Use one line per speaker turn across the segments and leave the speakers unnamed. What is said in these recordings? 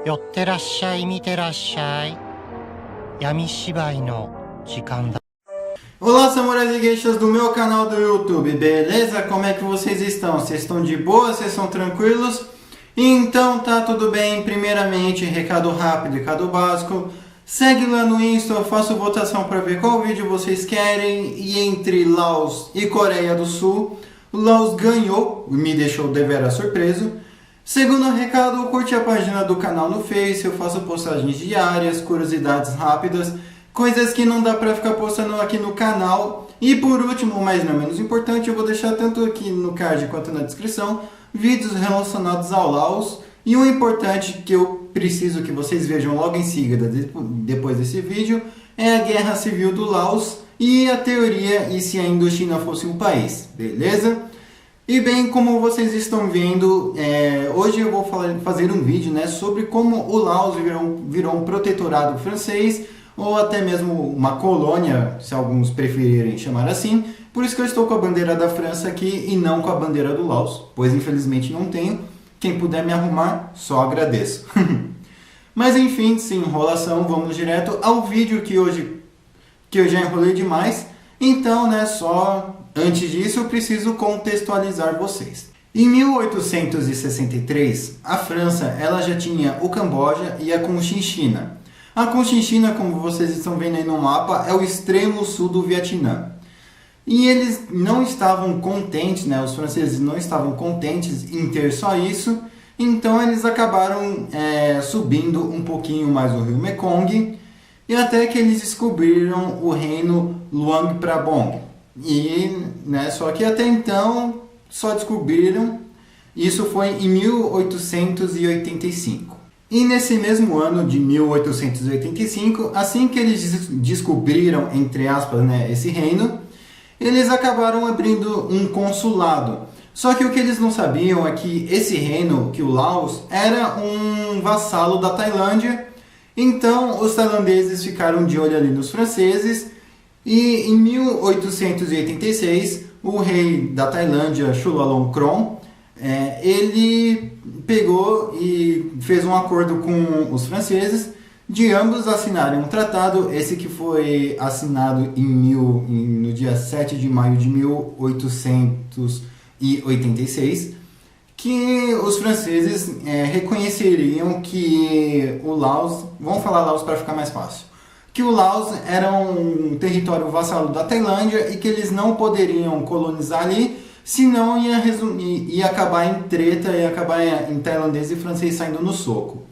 寄ってらっしゃい、見てらっしゃい。闇芝居の時間だ。
Olá, samurais e geishas do meu canal do YouTube, beleza? Como é que vocês estão? Vocês estão de boa? Vocês estão tranquilos? Então tá tudo bem. Primeiramente, recado rápido, recado básico. Segue lá no Insta, eu faço votação para ver qual vídeo vocês querem. E entre Laos e Coreia do Sul, o Laos ganhou, me deixou deveras surpreso. Segundo recado, curte a página do canal no Face, eu faço postagens diárias, curiosidades rápidas, coisas que não dá pra ficar postando aqui no canal. E por último, mas não menos importante, eu vou deixar tanto aqui no card quanto na descrição, vídeos relacionados ao Laos. E o importante que eu preciso que vocês vejam logo em seguida, depois desse vídeo, é a guerra civil do Laos e a teoria e se a Indochina fosse um país, beleza? E bem, como vocês estão vendo, hoje eu vou fazer um vídeo, né, sobre como o Laos virou um protetorado francês, ou até mesmo uma colônia, se alguns preferirem chamar assim. Por isso que eu estou com a bandeira da França aqui e não com a bandeira do Laos, pois infelizmente não tenho. Quem puder me arrumar, só agradeço. Mas enfim, sem enrolação, vamos direto ao vídeo que eu já enrolei demais. Então, né, só antes disso eu preciso contextualizar vocês. Em 1863, a França ela já tinha o Camboja e a Cochinchina. A Cochinchina, como vocês estão vendo aí no mapa, é o extremo sul do Vietnã. E eles não estavam contentes, né, os franceses não estavam contentes em ter só isso, então eles acabaram subindo um pouquinho mais o rio Mekong, e até que eles descobriram o reino Luang Prabang. E, né, só que até então só descobriram, isso foi em 1885. E nesse mesmo ano de 1885, assim que eles descobriram, entre aspas, né, esse reino, eles acabaram abrindo um consulado. Só que o que eles não sabiam é que esse reino, que o Laos, era um vassalo da Tailândia. Então os tailandeses ficaram de olho ali nos franceses. E em 1886, o rei da Tailândia, Chulalongkorn, ele pegou e fez um acordo com os franceses de ambos assinarem um tratado, esse que foi assinado no dia 7 de maio de 1886, que os franceses reconheceriam que o Laos, vamos falar Laos para ficar mais fácil, que o Laos era um território vassalo da Tailândia e que eles não poderiam colonizar ali, senão ia acabar em treta, ia acabar em tailandês e francês saindo no soco.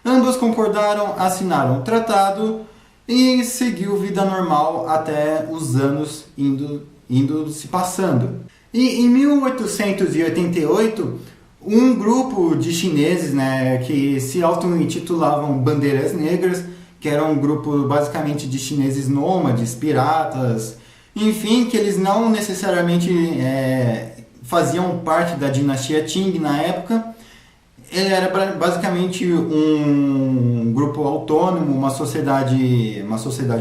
Ambos concordaram, assinaram o tratado e seguiu vida normal até os anos indo se passando. E em 1888, um grupo de chineses, né, que se auto-intitulavam Bandeiras Negras, que era um grupo basicamente de chineses nômades, piratas, enfim, que eles não necessariamente faziam parte da dinastia Qing na época. Ele era basicamente um grupo autônomo, uma sociedade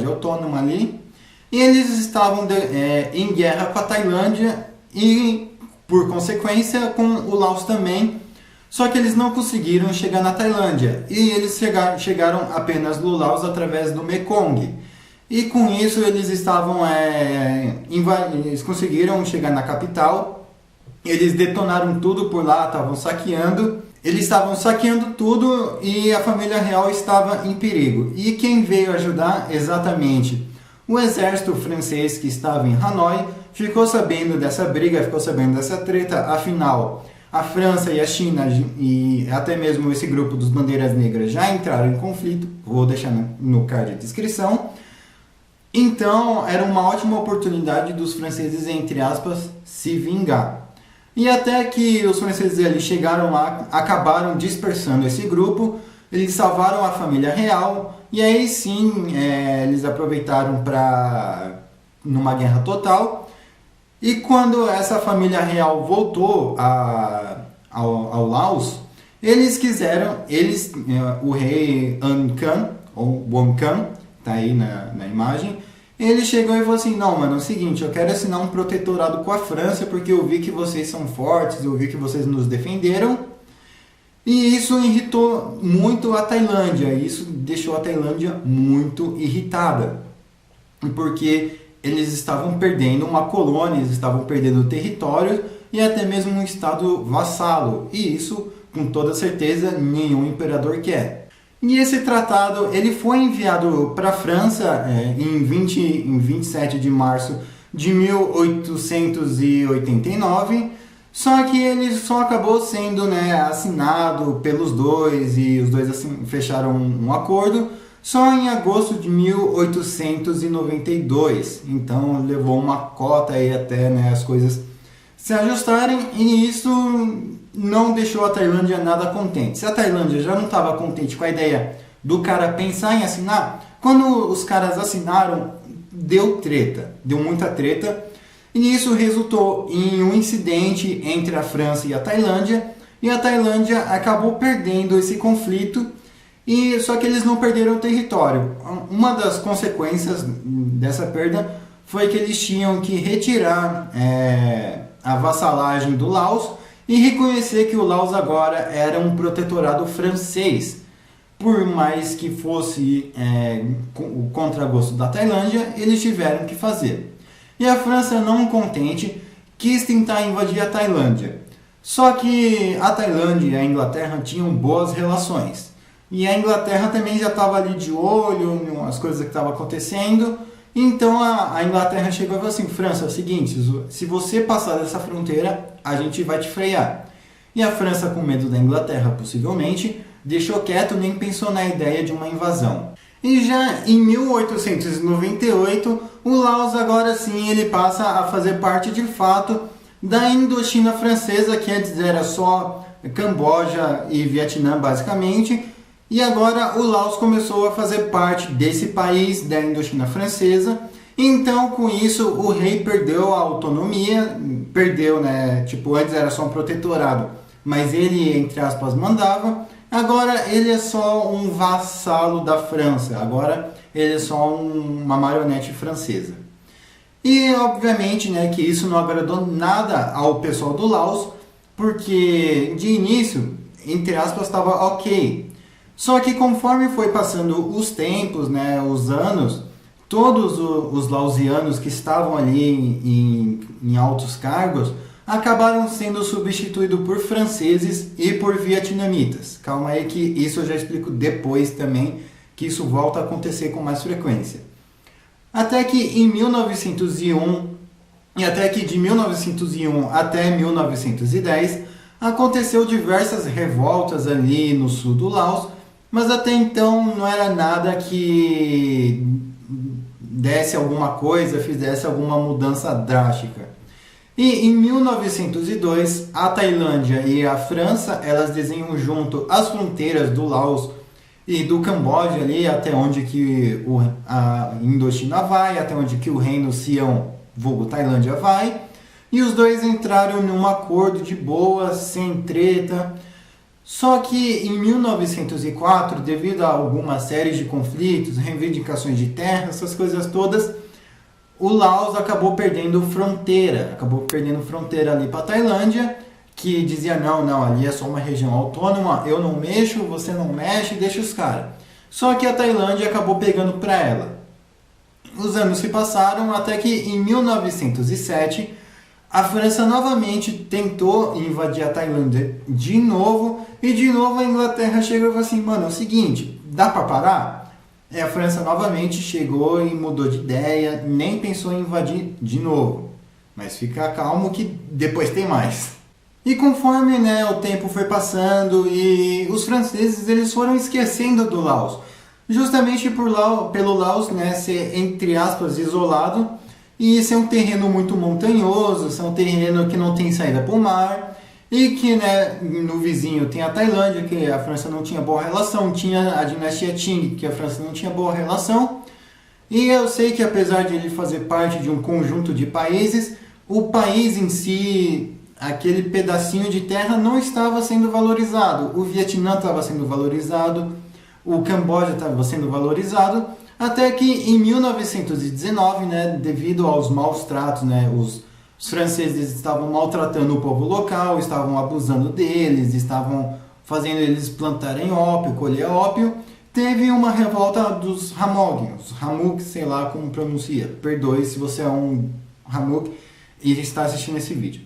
autônoma ali. E eles estavam em guerra com a Tailândia e, por consequência, com o Laos também. Só que eles não conseguiram chegar na Tailândia. E eles chegaram apenas no Laos através do Mekong. E com isso eles eles conseguiram chegar na capital. Eles detonaram tudo por lá, estavam saqueando. Eles estavam saqueando tudo e a família real estava em perigo. E quem veio ajudar? Exatamente o exército francês que estava em Hanoi. Ficou sabendo dessa briga, ficou sabendo dessa treta. Afinal, a França e a China e até mesmo esse grupo dos Bandeiras Negras já entraram em conflito. Vou deixar no card de descrição. Então, era uma ótima oportunidade dos franceses, entre aspas, se vingar. E até que os franceses ali chegaram lá, acabaram dispersando esse grupo, eles salvaram a família real, e aí sim eles aproveitaram numa guerra total. E quando essa família real voltou ao Laos, o rei An ou Won Can, tá aí na imagem, ele chegou e falou assim: não, mano, é o seguinte, eu quero assinar um protetorado com a França porque eu vi que vocês são fortes, eu vi que vocês nos defenderam. E isso irritou muito a Tailândia, isso deixou a Tailândia muito irritada, porque eles estavam perdendo uma colônia, eles estavam perdendo território e até mesmo um estado vassalo, e isso, com toda certeza, nenhum imperador quer. E esse tratado ele foi enviado para a França em 27 de março de 1889, só que ele só acabou sendo, né, assinado pelos dois e os dois assim, fecharam um acordo só em agosto de 1892. Então levou uma cota aí até, né, as coisas se ajustarem, e isso não deixou a Tailândia nada contente. Se a Tailândia já não estava contente com a ideia do cara pensar em assinar, quando os caras assinaram, deu treta, deu muita treta, e isso resultou em um incidente entre a França e a Tailândia acabou perdendo esse conflito, e só que eles não perderam o território. Uma das consequências dessa perda foi que eles tinham que retirar a vassalagem do Laos e reconhecer que o Laos agora era um protetorado francês. Por mais que fosse o contragosto da Tailândia, eles tiveram que fazer. E a França, não contente, quis tentar invadir a Tailândia. Só que a Tailândia e a Inglaterra tinham boas relações. E a Inglaterra também já estava ali de olho nas coisas que estavam acontecendo. Então a Inglaterra chegou e falou assim: França, é o seguinte, se você passar dessa fronteira, a gente vai te frear. E a França, com medo da Inglaterra, possivelmente, deixou quieto, nem pensou na ideia de uma invasão. E já em 1898, o Laos agora sim ele passa a fazer parte de fato da Indochina francesa, que antes era só Camboja e Vietnã basicamente, e agora o Laos começou a fazer parte desse país da Indochina francesa. Então com isso o rei perdeu a autonomia, perdeu, né, tipo, antes era só um protetorado, mas ele, entre aspas, mandava. Agora ele é só um vassalo da França, agora ele é só uma marionete francesa. E obviamente, né, que isso não agradou nada ao pessoal do Laos, porque de início, entre aspas, estava ok. Só que conforme foi passando os tempos, né, os anos, todos os lausianos que estavam ali em altos cargos acabaram sendo substituídos por franceses e por vietnamitas. Calma aí que isso eu já explico depois também, que isso volta a acontecer com mais frequência. Até que em 1901, e até que de 1901 até 1910, aconteceu diversas revoltas ali no sul do Laos, mas até então não era nada que desse alguma coisa, fizesse alguma mudança drástica. E em 1902, a Tailândia e a França, elas desenham junto as fronteiras do Laos e do Camboja ali, até onde que a Indochina vai, até onde que o reino Sião, vulgo Tailândia, vai. E os dois entraram num acordo de boa, sem treta. Só que em 1904, devido a alguma série de conflitos, reivindicações de terra, essas coisas todas, o Laos acabou perdendo fronteira ali para a Tailândia, que dizia não, ali é só uma região autônoma, eu não mexo, você não mexe, deixa os caras. Só que a Tailândia acabou pegando para ela. Os anos se passaram até que em 1907 a França novamente tentou invadir a Tailândia de novo, e de novo a Inglaterra chegou e falou assim: mano, é o seguinte, dá para parar? A França novamente chegou e mudou de ideia, nem pensou em invadir de novo. Mas fica calmo que depois tem mais. E conforme, né, o tempo foi passando e os franceses eles foram esquecendo do Laos. Justamente pelo Laos, né, ser, entre aspas, isolado e ser um terreno muito montanhoso, ser um terreno que não tem saída para o mar. E que, né, no vizinho tem a Tailândia, que a França não tinha boa relação, tinha a dinastia Qing, que a França não tinha boa relação. E eu sei que apesar de ele fazer parte de um conjunto de países, o país em si, aquele pedacinho de terra, não estava sendo valorizado. O Vietnã estava sendo valorizado, o Camboja estava sendo valorizado, até que em 1919, né, devido aos maus tratos, né, os franceses estavam maltratando o povo local, estavam abusando deles, estavam fazendo eles plantarem ópio, colher ópio, teve uma revolta dos Hamog, os Hamuk, sei lá como pronuncia. Perdoe se você é um Hamuk e está assistindo esse vídeo.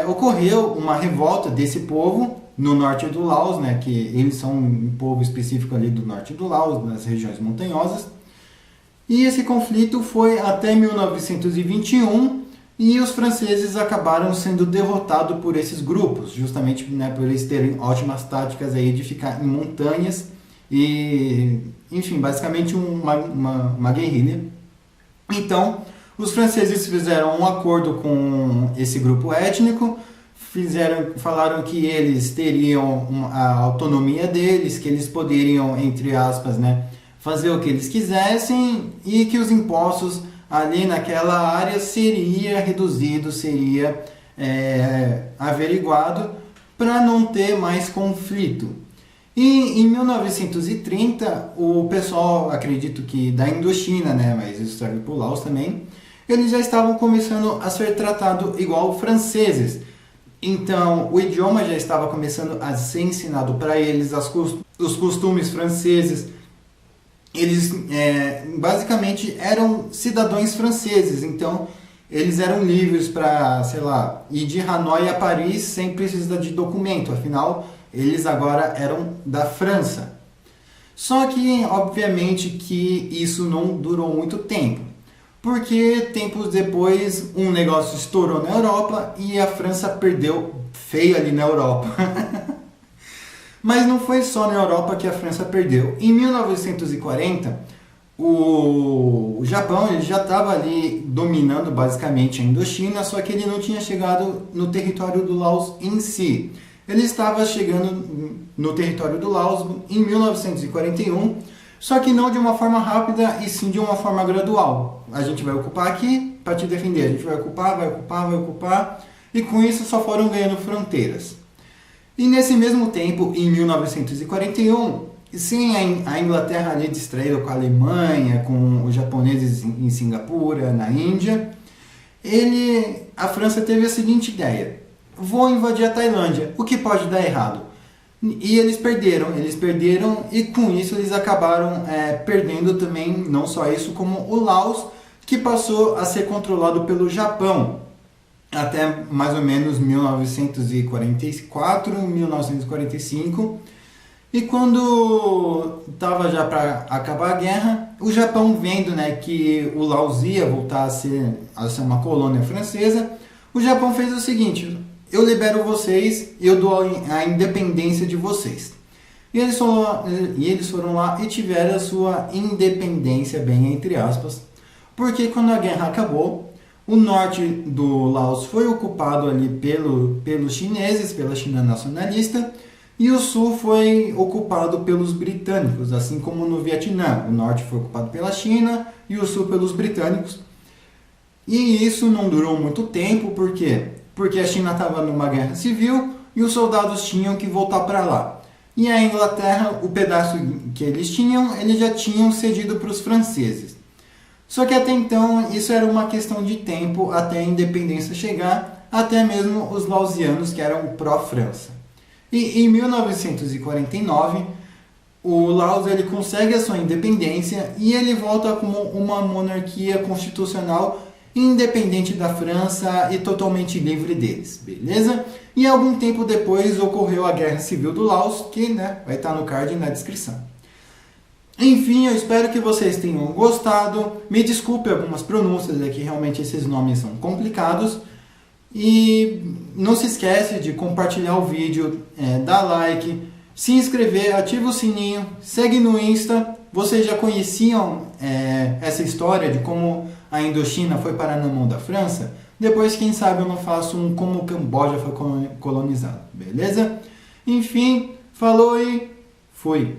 Ocorreu uma revolta desse povo no norte do Laos, né, que eles são um povo específico ali do norte do Laos, nas regiões montanhosas. E esse conflito foi até 1921 e os franceses acabaram sendo derrotados por esses grupos, justamente, né, por eles terem ótimas táticas aí de ficar em montanhas e, enfim, basicamente uma guerrilha. Então, os franceses fizeram um acordo com esse grupo étnico, falaram que eles teriam a autonomia deles, que eles poderiam, entre aspas, né, fazer o que eles quisessem e que os impostos ali naquela área seria reduzido, seria averiguado para não ter mais conflito. E em 1930, o pessoal, acredito que da Indochina, né, mas isso serve para o Laos também, eles já estavam começando a ser tratados igual franceses. Então, o idioma já estava começando a ser ensinado para eles, os costumes franceses. Eles basicamente eram cidadãos franceses, então eles eram livres para, sei lá, ir de Hanoi a Paris sem precisar de documento, afinal, eles agora eram da França. Só que, obviamente, que isso não durou muito tempo, porque tempos depois um negócio estourou na Europa e a França perdeu feio ali na Europa. Mas não foi só na Europa que a França perdeu. Em 1940, o Japão ele já estava ali dominando basicamente a Indochina, só que ele não tinha chegado no território do Laos em si. Ele estava chegando no território do Laos em 1941, só que não de uma forma rápida e sim de uma forma gradual. A gente vai ocupar aqui para te defender, a gente vai ocupar, e com isso só foram ganhando fronteiras. E nesse mesmo tempo, em 1941, sem a Inglaterra ali distraída com a Alemanha, com os japoneses em Singapura, na Índia, a França teve a seguinte ideia: vou invadir a Tailândia, o que pode dar errado? E eles perderam e com isso eles acabaram perdendo também, não só isso, como o Laos, que passou a ser controlado pelo Japão até mais ou menos 1944, 1945. E quando estava já para acabar a guerra, o Japão vendo, né, que o Laos ia voltar a ser uma colônia francesa, o Japão fez o seguinte: eu libero vocês, eu dou a independência de vocês. E eles foram lá e tiveram a sua independência, bem entre aspas, porque quando a guerra acabou, o norte do Laos foi ocupado ali pelos chineses, pela China nacionalista, e o sul foi ocupado pelos britânicos, assim como no Vietnã. O norte foi ocupado pela China e o sul pelos britânicos. E isso não durou muito tempo, por quê? Porque a China estava numa guerra civil e os soldados tinham que voltar para lá. E a Inglaterra, o pedaço que eles já tinham cedido para os franceses. Só que até então isso era uma questão de tempo até a independência chegar, até mesmo os lausianos que eram pró-França. E em 1949, o Laos ele consegue a sua independência e ele volta como uma monarquia constitucional independente da França e totalmente livre deles, beleza? E algum tempo depois ocorreu a Guerra Civil do Laos, que, né, vai estar no card na descrição. Enfim, eu espero que vocês tenham gostado. Me desculpe algumas pronúncias, é que realmente esses nomes são complicados. E não se esquece de compartilhar o vídeo, dar like, se inscrever, ativa o sininho, segue no Insta. Vocês já conheciam essa história de como a Indochina foi parar na mão da França? Depois, quem sabe, eu não faço um como o Camboja foi colonizado, beleza? Enfim, falou e fui!